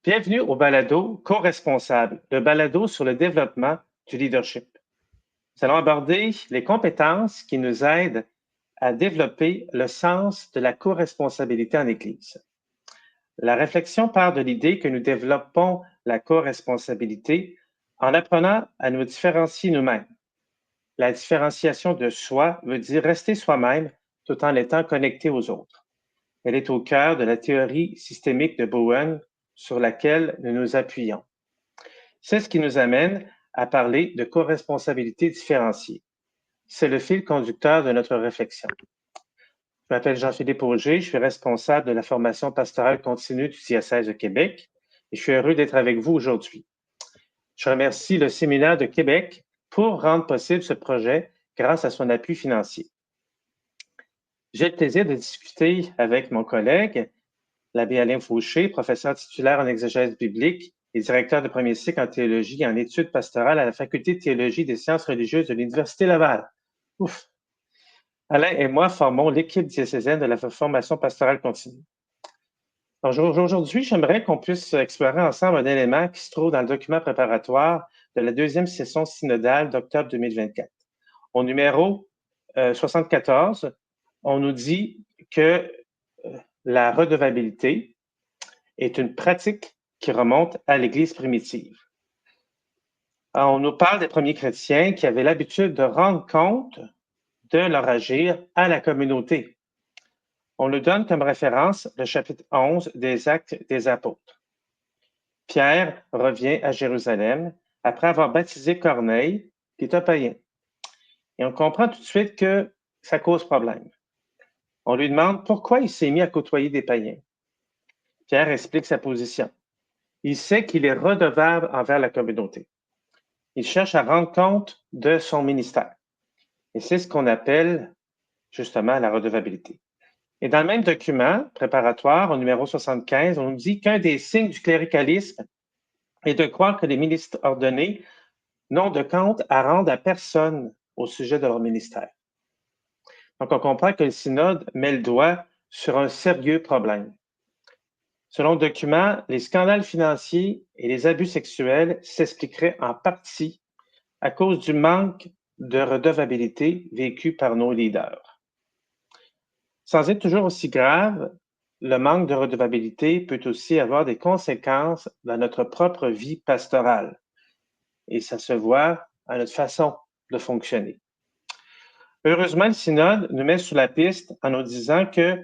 Bienvenue au balado Co-responsable, le balado sur le développement du leadership. Nous allons aborder les compétences qui nous aident à développer le sens de la co-responsabilité en Église. La réflexion part de l'idée que nous développons la co-responsabilité en apprenant à nous différencier nous-mêmes. La différenciation de soi veut dire rester soi-même tout en étant connecté aux autres. Elle est au cœur de la théorie systémique de Bowen sur laquelle nous nous appuyons. C'est ce qui nous amène à parler de co-responsabilité différenciée. C'est le fil conducteur de notre réflexion. Je m'appelle Jean-Philippe Auger, je suis responsable de la formation pastorale continue du diocèse de Québec et je suis heureux d'être avec vous aujourd'hui. Je remercie le Séminaire de Québec pour rendre possible ce projet grâce à son appui financier. J'ai le plaisir de discuter avec mon collègue, l'abbé Alain Fauché, professeur titulaire en exégèse biblique et directeur de premier cycle en théologie et en études pastorales à la Faculté de théologie des sciences religieuses de l'Université Laval. Ouf! Alain et moi formons l'équipe diocésaine de la formation pastorale continue. Aujourd'hui, j'aimerais qu'on puisse explorer ensemble un élément qui se trouve dans le document préparatoire de la deuxième session synodale d'octobre 2024. Au numéro 74, on nous dit que la redevabilité est une pratique qui remonte à l'Église primitive. Alors, on nous parle des premiers chrétiens qui avaient l'habitude de rendre compte de leur agir à la communauté. On nous donne comme référence le chapitre 11 des Actes des Apôtres. Pierre revient à Jérusalem après avoir baptisé Corneille, qui est un païen. Et on comprend tout de suite que ça cause problème. On lui demande pourquoi il s'est mis à côtoyer des païens. Pierre explique sa position. Il sait qu'il est redevable envers la communauté. Il cherche à rendre compte de son ministère. Et c'est ce qu'on appelle justement la redevabilité. Et dans le même document préparatoire, au numéro 75, on nous dit qu'un des signes du cléricalisme est de croire que les ministres ordonnés n'ont de compte à rendre à personne au sujet de leur ministère. Donc, on comprend que le synode met le doigt sur un sérieux problème. Selon le document, les scandales financiers et les abus sexuels s'expliqueraient en partie à cause du manque de redevabilité vécu par nos leaders. Sans être toujours aussi grave, le manque de redevabilité peut aussi avoir des conséquences dans notre propre vie pastorale. Et ça se voit à notre façon de fonctionner. Heureusement, le synode nous met sur la piste en nous disant que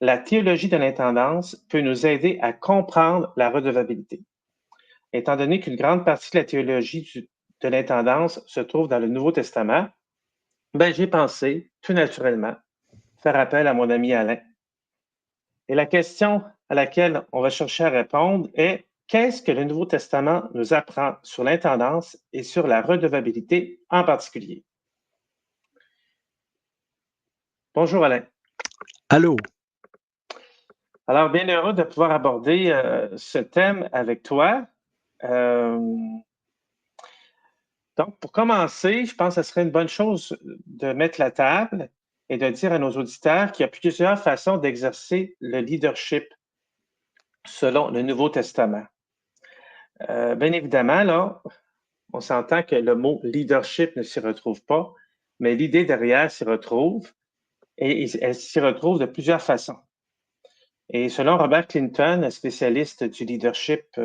la théologie de l'intendance peut nous aider à comprendre la redevabilité. Étant donné qu'une grande partie de la théologie de l'intendance se trouve dans le Nouveau Testament, j'ai pensé, tout naturellement, faire appel à mon ami Alain. Et la question à laquelle on va chercher à répondre est qu'est-ce que le Nouveau Testament nous apprend sur l'intendance et sur la redevabilité en particulier? Bonjour Alain. Allô. Alors, bien heureux de pouvoir aborder ce thème avec toi. Donc, pour commencer, je pense que ce serait une bonne chose de mettre la table et de dire à nos auditeurs qu'il y a plusieurs façons d'exercer le leadership selon le Nouveau Testament. Bien évidemment, là, on s'entend que le mot leadership ne s'y retrouve pas, mais l'idée derrière s'y retrouve et elle s'y retrouve de plusieurs façons. Et selon Robert Clinton, spécialiste du leadership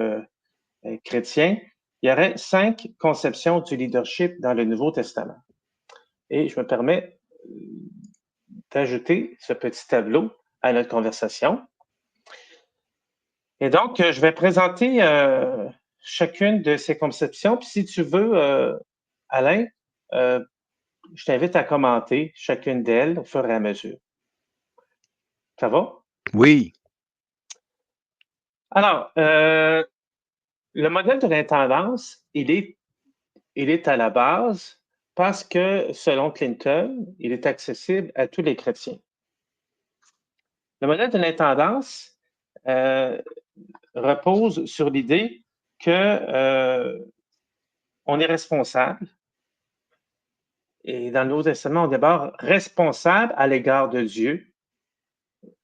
chrétien, il y aurait 5 conceptions du leadership dans le Nouveau Testament. Et je me permets d'ajouter ce petit tableau à notre conversation. Et donc, je vais présenter chacune de ces conceptions. Puis si tu veux, Alain, je t'invite à commenter chacune d'elles au fur et à mesure. Ça va? Oui. Alors, le modèle de l'intendance, il est à la base parce que, selon Clinton, il est accessible à tous les chrétiens. Le modèle de l'intendance repose sur l'idée que on est responsable. Et dans le Nouveau Testament, on est d'abord responsable à l'égard de Dieu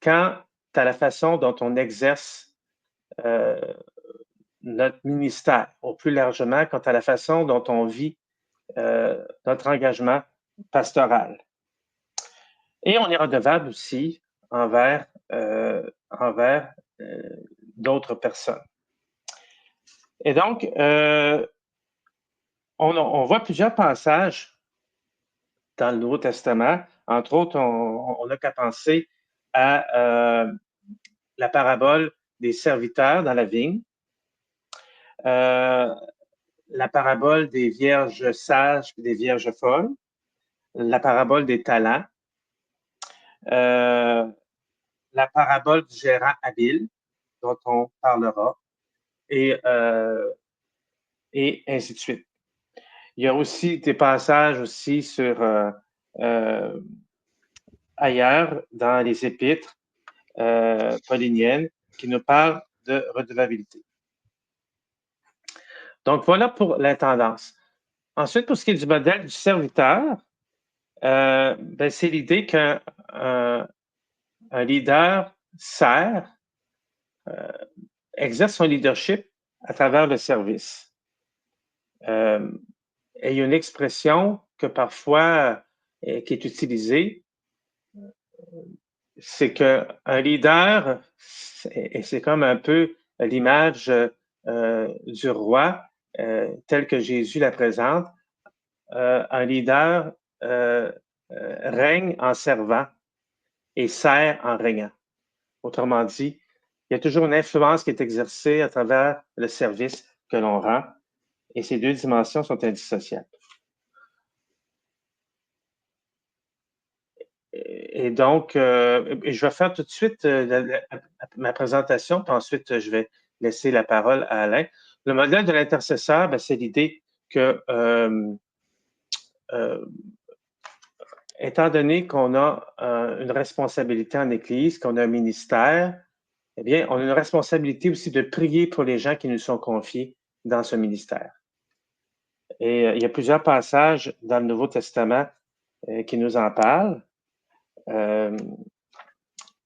quant à la façon dont on exerce notre ministère, au plus largement, quant à la façon dont on vit notre engagement pastoral. Et on est redevable aussi envers d'autres personnes. Et donc, on voit plusieurs passages dans le Nouveau Testament. Entre autres, on n'a qu'à penser à la parabole des serviteurs dans la vigne, la parabole des vierges sages et des vierges folles, la parabole des talents, la parabole du gérant habile, dont on parlera, et ainsi de suite. Il y a aussi des passages aussi sur ailleurs dans les épîtres pauliniennes qui nous parlent de redevabilité. Donc, voilà pour l'intendance. Ensuite, pour ce qui est du modèle du serviteur, c'est l'idée qu'un leader sert, exerce son leadership à travers le service. Et il y a une expression que parfois qui est utilisée, c'est qu'un leader, et c'est comme un peu l'image du roi tel que Jésus la présente, un leader règne en servant et sert en régnant. Autrement dit, il y a toujours une influence qui est exercée à travers le service que l'on rend, et ces deux dimensions sont indissociables. Et donc, je vais faire tout de suite ma présentation, puis ensuite, je vais laisser la parole à Alain. Le modèle de l'intercesseur, c'est l'idée que, étant donné qu'on a une responsabilité en Église, qu'on a un ministère, eh bien, on a une responsabilité aussi de prier pour les gens qui nous sont confiés dans ce ministère. Et il y a plusieurs passages dans le Nouveau Testament qui nous en parlent.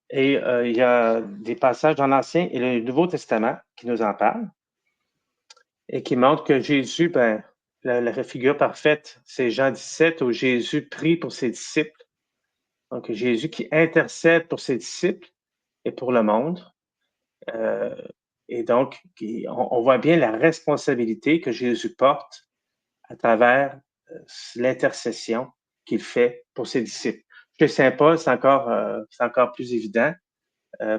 Et il y a des passages dans l'Ancien et le Nouveau Testament qui nous en parlent et qui montrent que Jésus, la figure parfaite, c'est Jean 17 où Jésus prie pour ses disciples. Donc, Jésus qui intercède pour ses disciples et pour le monde. Et donc, on voit bien la responsabilité que Jésus porte à travers l'intercession qu'il fait pour ses disciples. Chez Saint Paul, c'est encore plus évident,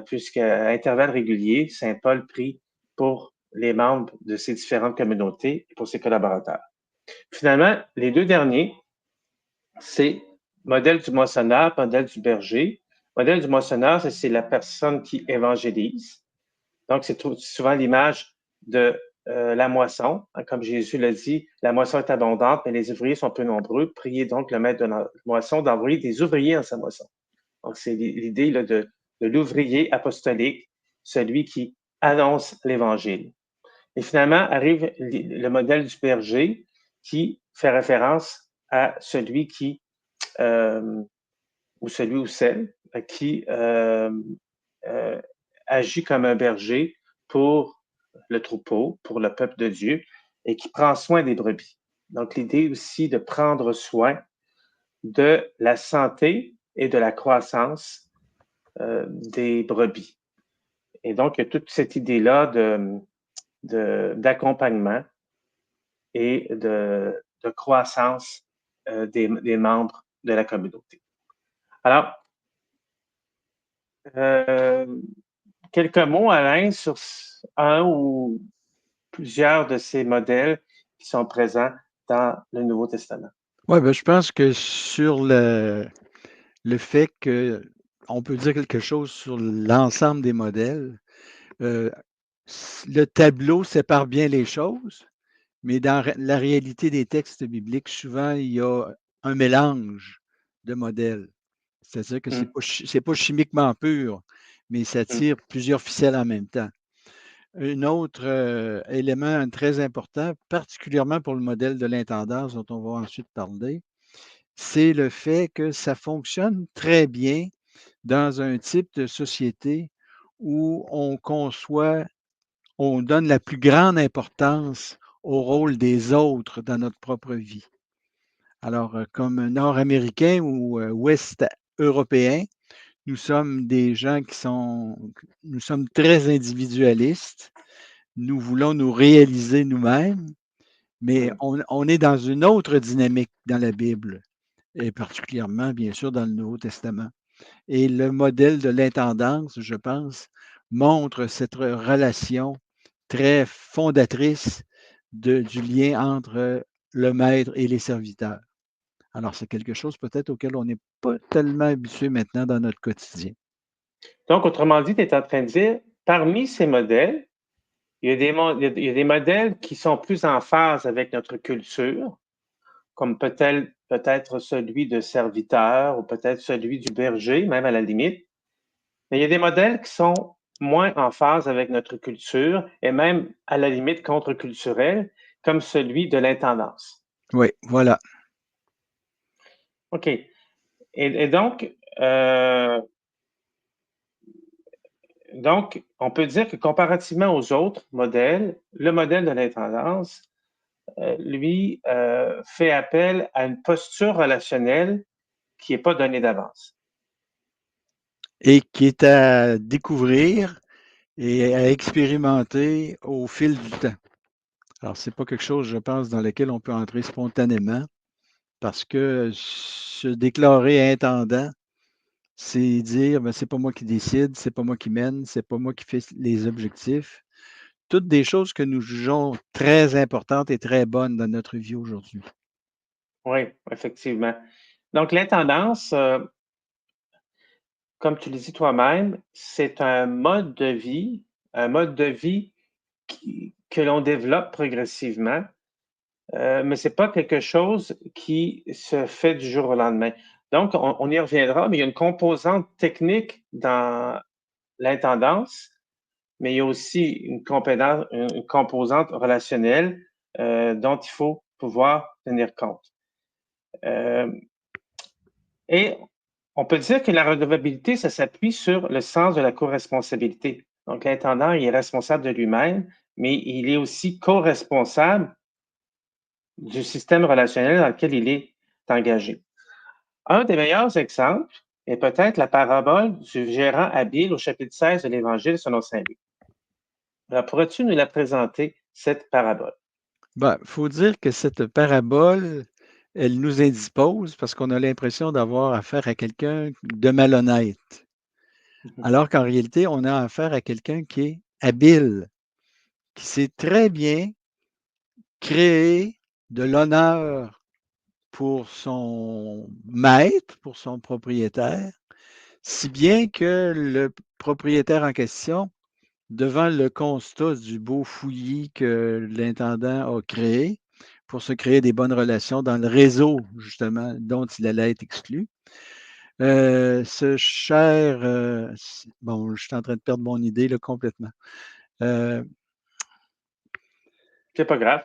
puisqu'à intervalles réguliers, Saint Paul prie pour les membres de ses différentes communautés et pour ses collaborateurs. Finalement, les deux derniers, c'est modèle du moissonneur, modèle du berger. Modèle du moissonneur, c'est la personne qui évangélise. Donc, c'est souvent l'image de la moisson. Comme Jésus l'a dit, la moisson est abondante, mais les ouvriers sont peu nombreux. Priez donc le maître de la moisson d'envoyer des ouvriers dans sa moisson. Donc, c'est l'idée là, de l'ouvrier apostolique, celui qui annonce l'Évangile. Et finalement, arrive le modèle du berger qui fait référence à celui qui, ou celui ou celle qui agit comme un berger pour le troupeau, pour le peuple de Dieu, et qui prend soin des brebis. Donc, l'idée aussi de prendre soin de la santé et de la croissance des brebis. Et donc, il y a toute cette idée-là d'accompagnement et de croissance des membres de la communauté. Alors, quelques mots, Alain, sur un ou plusieurs de ces modèles qui sont présents dans le Nouveau Testament. Oui, je pense que sur le fait qu'on peut dire quelque chose sur l'ensemble des modèles, le tableau sépare bien les choses, mais dans la réalité des textes bibliques, souvent, il y a un mélange de modèles. C'est-à-dire que c'est pas chimiquement pur, mais ça tire plusieurs ficelles en même temps. Un autre élément très important, particulièrement pour le modèle de l'intendance dont on va ensuite parler, c'est le fait que ça fonctionne très bien dans un type de société où on conçoit on donne la plus grande importance au rôle des autres dans notre propre vie. Alors, comme Nord-Américains ou Ouest-Européens, nous sommes des gens nous sommes très individualistes. Nous voulons nous réaliser nous-mêmes, mais on est dans une autre dynamique dans la Bible, et particulièrement, bien sûr, dans le Nouveau Testament. Et le modèle de l'intendance, je pense, montre cette relation très fondatrice du lien entre le maître et les serviteurs. Alors, c'est quelque chose peut-être auquel on n'est pas tellement habitué maintenant dans notre quotidien. Donc, autrement dit, tu es en train de dire, parmi ces modèles, il y a des modèles qui sont plus en phase avec notre culture, comme peut-être celui de serviteur ou peut-être celui du berger, même à la limite. Mais il y a des modèles qui sont moins en phase avec notre culture et même à la limite contre-culturels, comme celui de l'intendance. Oui, voilà. OK. Et donc, on peut dire que comparativement aux autres modèles, le modèle de l'intendance, lui, fait appel à une posture relationnelle qui n'est pas donnée d'avance. Et qui est à découvrir et à expérimenter au fil du temps. Alors, c'est pas quelque chose, je pense, dans lequel on peut entrer spontanément, parce que se déclarer intendant, c'est dire, ben, c'est pas moi qui décide, c'est pas moi qui mène, c'est pas moi qui fais les objectifs. Toutes des choses que nous jugeons très importantes et très bonnes dans notre vie aujourd'hui. Oui, effectivement. Donc, l'intendance, comme tu le dis toi-même, c'est un mode de vie que l'on développe progressivement, mais ce n'est pas quelque chose qui se fait du jour au lendemain. Donc, on y reviendra, mais il y a une composante technique dans l'intendance, mais il y a aussi une composante relationnelle dont il faut pouvoir tenir compte. Et on peut dire que la redevabilité, ça s'appuie sur le sens de la co-responsabilité. Donc, l'intendant, il est responsable de lui-même, mais il est aussi co-responsable du système relationnel dans lequel il est engagé. Un des meilleurs exemples est peut-être la parabole du gérant habile au chapitre 16 de l'Évangile selon saint Luc. Alors, pourrais-tu nous la présenter, cette parabole? Ben, faut dire que cette parabole, elle nous indispose parce qu'on a l'impression d'avoir affaire à quelqu'un de malhonnête. Alors qu'en réalité, on a affaire à quelqu'un qui est habile, qui sait très bien créer de l'honneur pour son maître, pour son propriétaire, si bien que le propriétaire en question, devant le constat du beau fouillis que l'intendant a créé pour se créer des bonnes relations dans le réseau, justement, dont il allait être exclu, ce cher, bon, je suis en train de perdre mon idée là, complètement. C'est pas grave.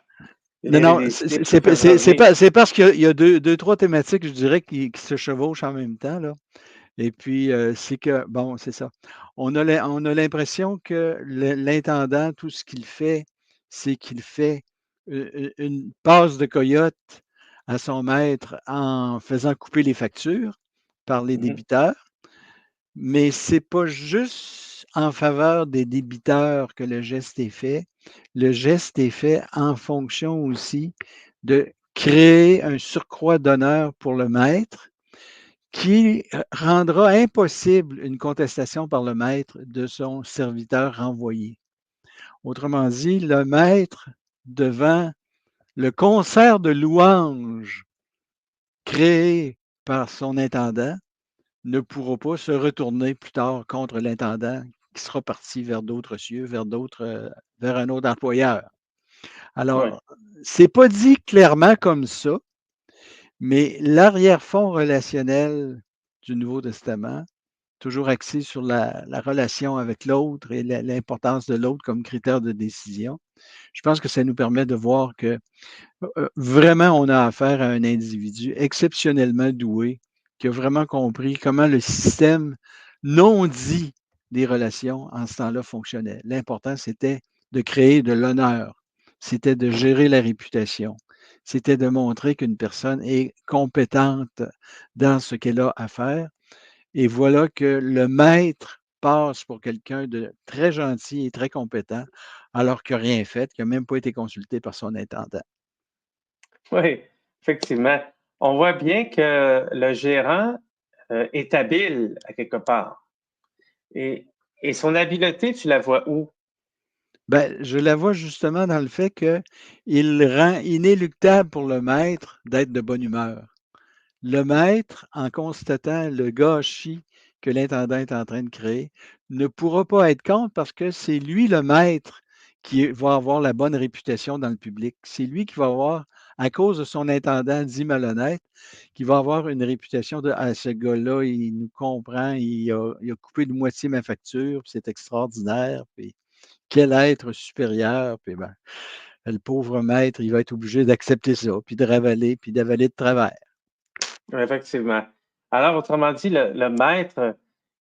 Il y Non, a non, des idées qui nous peuvent revenir. c'est parce qu'il y a deux, trois thématiques, je dirais, qui se chevauchent en même temps, là. Et puis, c'est que, bon, c'est ça. On a l'impression que l'intendant, tout ce qu'il fait, c'est qu'il fait une passe de coyote à son maître en faisant couper les factures par les débiteurs. Mais c'est pas juste en faveur des débiteurs que le geste est fait. Le geste est fait en fonction aussi de créer un surcroît d'honneur pour le maître qui rendra impossible une contestation par le maître de son serviteur renvoyé. Autrement dit, le maître, devant le concert de louanges créé par son intendant, ne pourra pas se retourner plus tard contre l'intendant qui sera parti vers d'autres cieux, vers un autre employeur. Oui. Alors, c'est pas dit clairement comme ça, mais l'arrière-fond relationnel du Nouveau Testament, toujours axé sur la relation avec l'autre et l'importance de l'autre comme critère de décision. Je pense que ça nous permet de voir que vraiment, on a affaire à un individu exceptionnellement doué qui a vraiment compris comment le système non dit des relations en ce temps-là fonctionnait. L'important, c'était de créer de l'honneur, c'était de gérer la réputation, c'était de montrer qu'une personne est compétente dans ce qu'elle a à faire. Et voilà que le maître passe pour quelqu'un de très gentil et très compétent, alors qu'il n'a rien fait, qu'il n'a même pas été consulté par son intendant. Oui, effectivement. On voit bien que le gérant est habile à quelque part. Et, et son habileté, tu la vois où? Ben, je la vois justement dans le fait qu'il rend inéluctable pour le maître d'être de bonne humeur. Le maître, en constatant le gâchis que l'intendant est en train de créer, ne pourra pas être contre parce que c'est lui le maître qui va avoir la bonne réputation dans le public. C'est lui qui va avoir, à cause de son intendant dit malhonnête, qui va avoir une réputation de ah, ce gars-là, il nous comprend, il a coupé de moitié ma facture, puis c'est extraordinaire, puis quel être supérieur, puis ben, le pauvre maître, il va être obligé d'accepter ça, puis de ravaler, puis d'avaler de travers. Effectivement. Alors, autrement dit, le maître,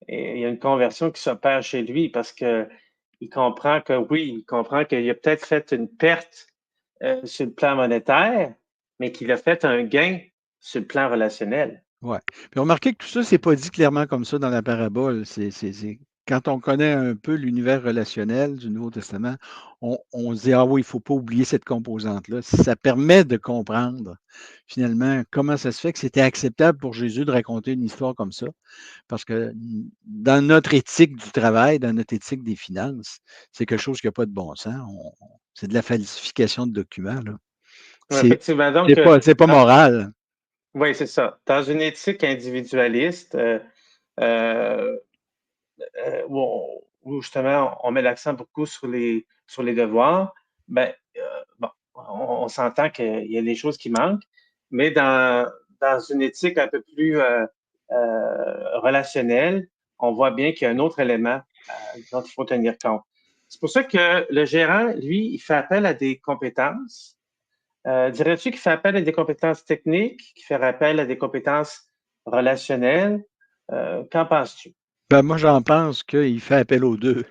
il y a une conversion qui s'opère chez lui parce que il comprend que oui, il comprend qu'il a peut-être fait une perte sur le plan monétaire, mais qu'il a fait un gain sur le plan relationnel. Ouais. Puis remarquez que tout ça, c'est pas dit clairement comme ça dans la parabole. Quand on connaît un peu l'univers relationnel du Nouveau Testament, on se dit, ah oui, il ne faut pas oublier cette composante-là. Ça permet de comprendre finalement comment ça se fait que c'était acceptable pour Jésus de raconter une histoire comme ça. Parce que dans notre éthique du travail, dans notre éthique des finances, c'est quelque chose qui n'a pas de bon sens. C'est de la falsification de documents, là. Ouais, C'est effectivement. Donc, c'est pas moral. oui, c'est ça. Dans une éthique individualiste, euh, où justement on met l'accent beaucoup sur les devoirs, ben, bon, on s'entend qu'il y a des choses qui manquent, mais dans une éthique un peu plus relationnelle, on voit bien qu'il y a un autre élément dont il faut tenir compte. C'est pour ça que le gérant, lui, il fait appel à des compétences. Dirais-tu qu'il fait appel à des compétences techniques, qu'il fait appel à des compétences relationnelles? Qu'en penses-tu? Ben, moi, j'en pense qu'il fait appel aux deux.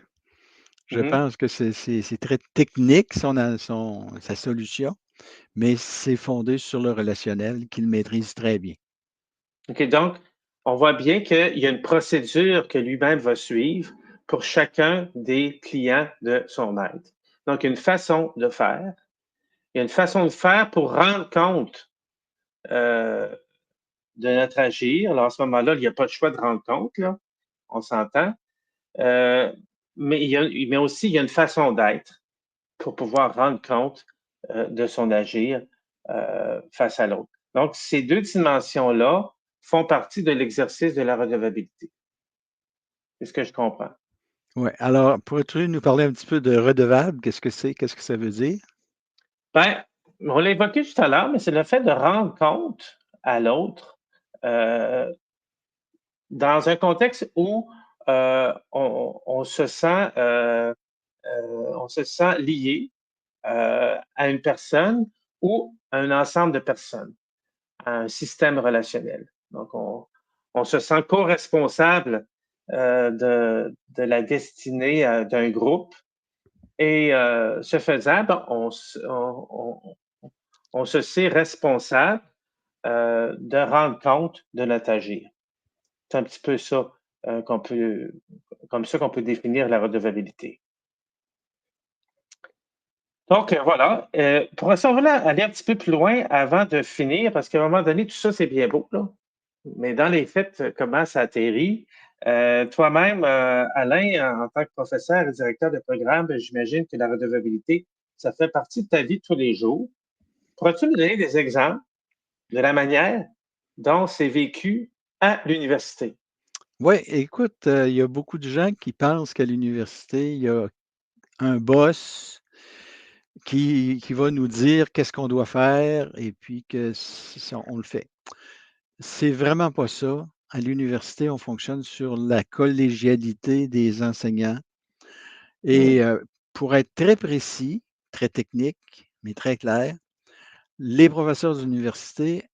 Je Mhm. pense que c'est très technique sa solution, mais c'est fondé sur le relationnel qu'il maîtrise très bien. OK, donc, on voit bien qu'il y a une procédure que lui-même va suivre pour chacun des clients de son maître. Donc, il y a une façon de faire. Il y a une façon de faire pour rendre compte euh, de notre agir. Alors, à ce moment-là, il n'y a pas de choix de rendre compte, là. On s'entend. Euh, mais aussi, il y a une façon d'être pour pouvoir rendre compte de son agir face à l'autre. Donc, ces deux dimensions-là font partie de l'exercice de la redevabilité. C'est ce que je comprends. Ouais. Alors, pourrais-tu nous parler un petit peu de redevable? Qu'est-ce que c'est? Qu'est-ce que ça veut dire? Ben, on l'a évoqué tout à l'heure, mais c'est le fait de rendre compte à l'autre euh, dans un contexte où on se sent lié à une personne ou à un ensemble de personnes, à un système relationnel. Donc, on se sent co-responsable de la destinée d'un groupe et ce faisant, ben, on se sait responsable de rendre compte de notre agir. C'est un petit peu ça qu'on peut, comme ça qu'on peut définir la redevabilité. Donc, voilà. Pour ça, on va aller un petit peu plus loin avant de finir, parce qu'à un moment donné, tout ça, c'est bien beau, là. Mais dans les faits, comment ça atterrit? Toi-même, Alain, en tant que professeur et directeur de programme, ben, j'imagine que la redevabilité, ça fait partie de ta vie de tous les jours. Pourrais-tu me donner des exemples de la manière dont c'est vécu à l'université? Oui, écoute, il y a beaucoup de gens qui pensent qu'à l'université, il y a un boss qui va nous dire qu'est-ce qu'on doit faire et puis que on le fait. C'est vraiment pas ça. À l'université, on fonctionne sur la collégialité des enseignants. Et Hmm. pour être très précis, très technique, mais très clair, les professeurs d'université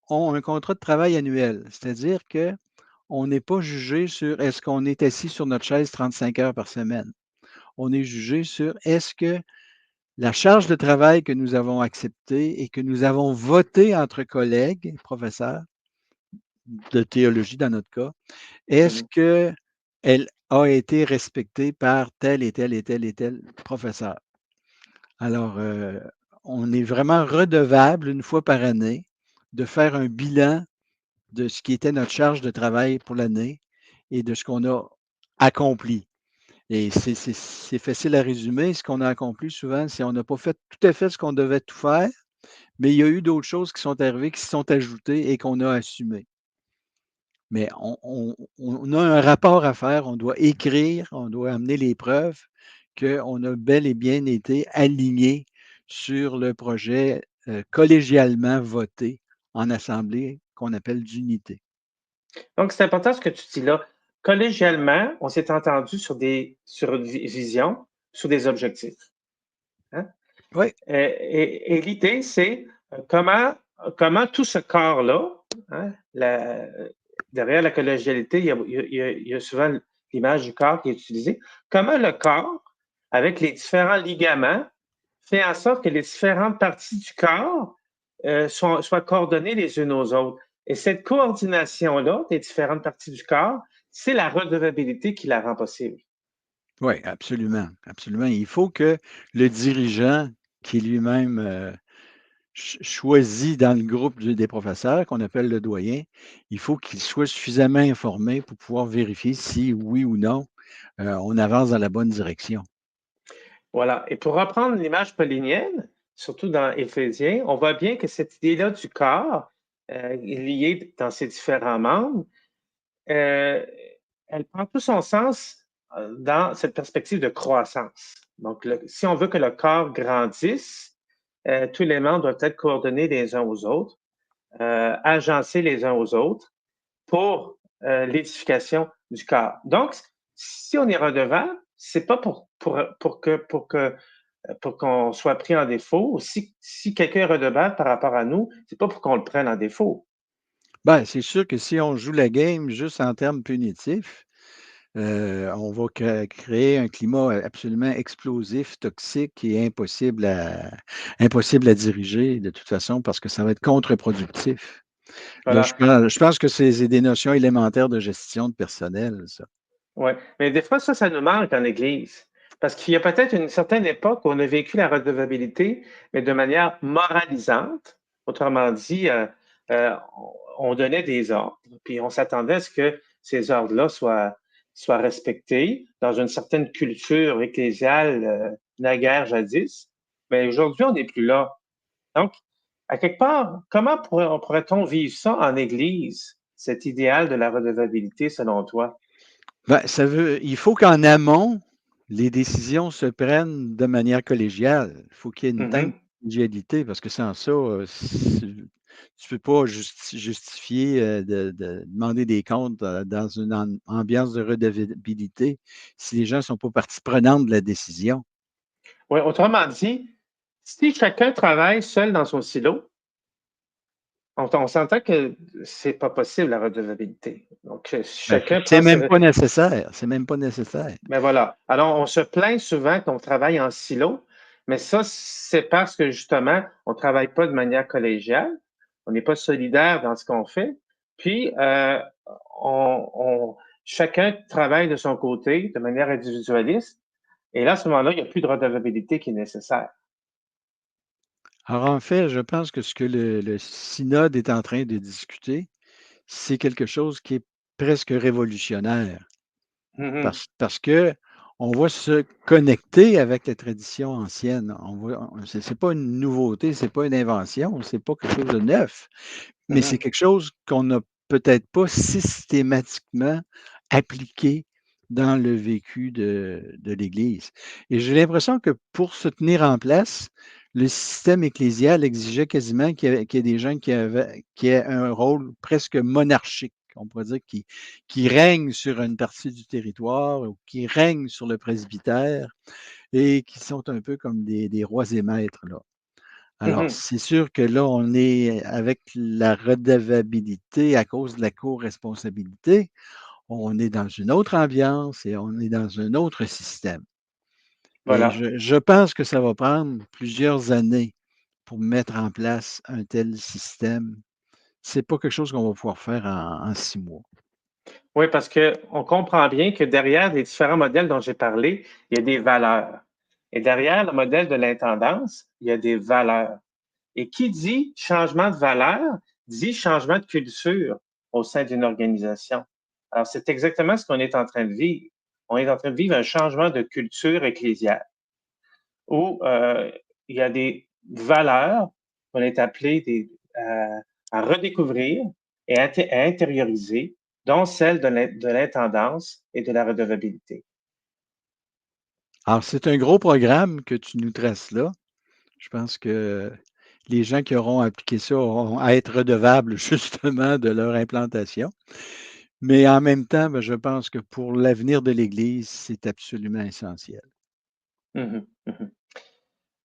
ont un contrat de travail annuel. C'est-à-dire qu'on n'est pas jugé sur est-ce qu'on est assis sur notre chaise 35 heures par semaine. on est jugé sur est-ce que la charge de travail que nous avons acceptée et que nous avons votée entre collègues, professeurs de théologie dans notre cas, est-ce Mhm. qu'elle a été respectée par tel et tel et tel et tel professeur? Alors, on est vraiment redevable une fois par année de faire un bilan de ce qui était notre charge de travail pour l'année et de ce qu'on a accompli. Et c'est facile à résumer. Ce qu'on a accompli souvent, c'est on n'a pas fait tout à fait ce qu'on devait tout faire, mais il y a eu d'autres choses qui sont arrivées, qui se sont ajoutées et qu'on a assumées. Mais on a un rapport à faire, on doit écrire, on doit amener les preuves qu'on a bel et bien été alignés sur le projet collégialement voté en assemblée qu'on appelle d'unité. Donc, c'est important ce que tu dis là. Collégialement, on s'est entendu sur une vision, sur des objectifs. Hein? Oui, Et l'idée, c'est comment tout ce corps-là, hein, derrière la collégialité, il y a souvent l'image du corps qui est utilisée, comment le corps, avec les différents ligaments, fait en sorte que les différentes parties du corps soient coordonnées les unes aux autres. Et cette coordination-là des différentes parties du corps, c'est la redevabilité qui la rend possible. oui, absolument, absolument. Il faut que le dirigeant, qui est lui-même choisi dans le groupe des professeurs, qu'on appelle le doyen, il faut qu'il soit suffisamment informé pour pouvoir vérifier si, oui ou non, on avance dans la bonne direction. Voilà. Et pour reprendre l'image paulinienne, surtout dans Éphésiens, on voit bien que cette idée-là du corps, liée dans ses différents membres, euh, elle prend tout son sens dans cette perspective de croissance. Donc, si on veut que le corps grandisse, tous les membres doivent être coordonnés les uns aux autres, agencés les uns aux autres pour l'édification du corps. Donc, si on est redevable, c'est pas pour qu'on soit pris en défaut. Si quelqu'un est redevable par rapport à nous, c'est pas pour qu'on le prenne en défaut. Ben, c'est sûr que si on joue la game juste en termes punitifs, on va créer un climat absolument explosif, toxique et impossible à diriger de toute façon parce que ça va être contre-productif. Là, Voilà. je pense que c'est des notions élémentaires de gestion de personnel, ça. Ouais. Mais des fois, ça nous manque en Église. Parce qu'il y a peut-être une certaine époque où on a vécu la redevabilité, mais de manière moralisante. Autrement dit, on donnait des ordres, puis on s'attendait à ce que ces ordres-là soient respectés dans une certaine culture ecclésiale naguère jadis. Mais aujourd'hui, on n'est plus là. Donc, à quelque part, comment pourrait-on vivre ça en Église, cet idéal de la redevabilité selon toi? Ben, il faut qu'en amont, les décisions se prennent de manière collégiale. Il faut qu'il y ait une teinte de Mhm, collégialité parce que sans ça, tu ne peux pas justifier de demander des comptes dans une ambiance de redevabilité si les gens ne sont pas partie prenante de la décision. oui, autrement dit, si chacun travaille seul dans son silo, on s'entend que c'est pas possible la redevabilité. Donc, Ben, chacun c'est prend même ses... pas nécessaire. C'est même pas nécessaire. Mais voilà. Alors, on se plaint souvent qu'on travaille en silo, mais ça, c'est parce que justement, on travaille pas de manière collégiale, on n'est pas solidaire dans ce qu'on fait, puis chacun travaille de son côté de manière individualiste, et là, à ce moment-là, il n'y a plus de redevabilité qui est nécessaire. Alors, en fait, je pense que ce que le synode est en train de discuter, c'est quelque chose qui est presque révolutionnaire. Mhm, Parce que on va se connecter avec les traditions anciennes. C'est pas une nouveauté, c'est pas une invention, c'est pas quelque chose de neuf, mais c'est mhm. quelque chose qu'on n'a peut-être pas systématiquement appliqué dans le vécu de l'Église. Et j'ai l'impression que pour se tenir en place, le système ecclésial exigeait quasiment qu'il y ait des gens qui aient un rôle presque monarchique, on pourrait dire, qui règnent sur une partie du territoire ou qui règnent sur le presbytère et qui sont un peu comme des rois et maîtres, là. Alors, Mhm. c'est sûr que là, on est avec la redevabilité à cause de la co-responsabilité, on est dans une autre ambiance et on est dans un autre système. Et Voilà. je pense que ça va prendre plusieurs années pour mettre en place un tel système. C'est pas quelque chose qu'on va pouvoir faire en 6 mois. Oui, parce qu'on comprend bien que derrière les différents modèles dont j'ai parlé, il y a des valeurs. Et derrière le modèle de l'intendance, il y a des valeurs. Et qui dit changement de valeur, dit changement de culture au sein d'une organisation. Alors, c'est exactement ce qu'on est en train de vivre. On est en train de vivre un changement de culture ecclésiale où il y a des valeurs qu'on est appelé à redécouvrir et à intérioriser, dont celle de l'intendance et de la redevabilité. Alors, c'est un gros programme que tu nous traces là. Je pense que les gens qui auront appliqué ça auront à être redevables justement de leur implantation. Mais en même temps, ben, je pense que pour l'avenir de l'Église, c'est absolument essentiel. Mhm, mhm.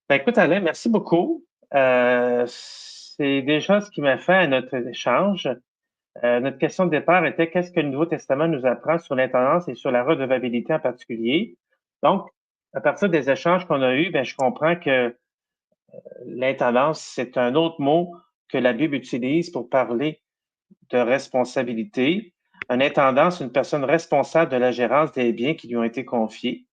Ben, écoute, Alain, merci beaucoup. C'est déjà ce qui m'a fait à notre échange. Notre question de départ était qu'est-ce que le Nouveau Testament nous apprend sur l'intendance et sur la redevabilité en particulier? Donc, à partir des échanges qu'on a eus, ben, je comprends que l'intendance, c'est un autre mot que la Bible utilise pour parler de responsabilité. Un intendant, c'est une personne responsable de la gérance des biens qui lui ont été confiés.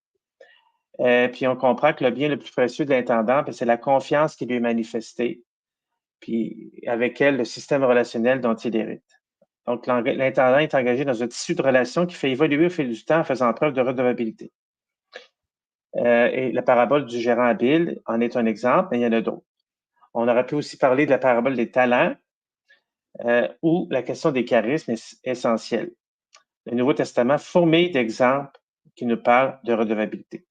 Puis on comprend que le bien le plus précieux de l'intendant, ben, c'est la confiance qui lui est manifestée, puis avec elle, le système relationnel dont il hérite. Donc, l'intendant est engagé dans un tissu de relations qui fait évoluer au fil du temps en faisant preuve de redevabilité. Et la parabole du gérant habile en est un exemple, mais il y en a d'autres. On aurait pu aussi parler de la parabole des talents où la question des charismes est essentielle. Le Nouveau Testament fourmille d'exemples qui nous parlent de redevabilité.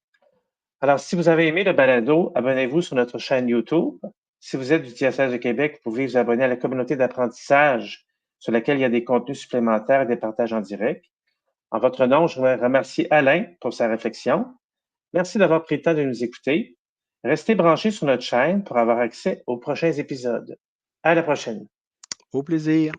Alors, si vous avez aimé le balado, abonnez-vous sur notre chaîne YouTube. Si vous êtes du diocèse de Québec, vous pouvez vous abonner à la communauté d'apprentissage sur laquelle il y a des contenus supplémentaires et des partages en direct. En votre nom, je voudrais remercier Alain pour sa réflexion. Merci d'avoir pris le temps de nous écouter. Restez branchés sur notre chaîne pour avoir accès aux prochains épisodes. À la prochaine. Au plaisir.